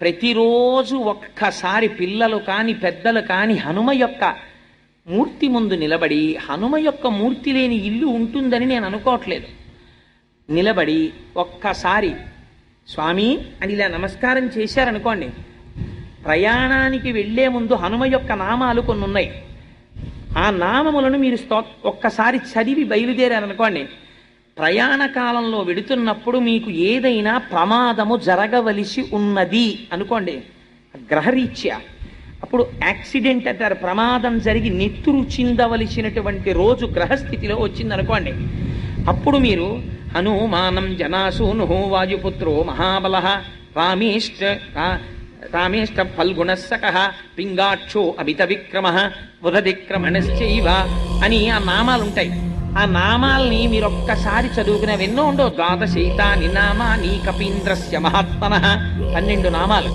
ప్రతిరోజు ఒక్కసారి పిల్లలు కాని పెద్దలు కాని హనుమ యొక్క మూర్తి ముందు నిలబడి, హనుమ యొక్క మూర్తి లేని ఇల్లు ఉంటుందని నేను అనుకోవట్లేదు, నిలబడి ఒక్కసారి స్వామి అని ఇలా నమస్కారం చేశారనుకోండి, ప్రయాణానికి వెళ్లే ముందు హనుమ యొక్క నామాలు కొన్ని ఉన్నాయి, ఆ నామములను మీరు ఒక్కసారి చదివి బయలుదేరారనుకోండి, ప్రయాణ కాలంలో వెడుతున్నప్పుడు మీకు ఏదైనా ప్రమాదము జరగవలసి ఉన్నది అనుకోండి గ్రహరీత్యా, అప్పుడు యాక్సిడెంట్ అంటారు, ప్రమాదం జరిగి నెత్తురు చిందవలసినటువంటి రోజు గ్రహస్థితిలో వచ్చిందనుకోండి, అప్పుడు మీరు హనుమానం జనాసూను వాయుపుత్రో మహాబల రామేష్ట ఫల్గుణస్సక పింగాక్షో అమిత విక్రమ బుధదిక్రమణశ్చైవ అని ఆ నామాలుంటాయి. ఆ నామాల్ని మీరు ఒక్కసారి చదువుకునేవి ఎన్నో ఉండవు. ద్వాదశైతాని నామాని కపీంద్రస్య మహాత్మనః, 12 నామాలు.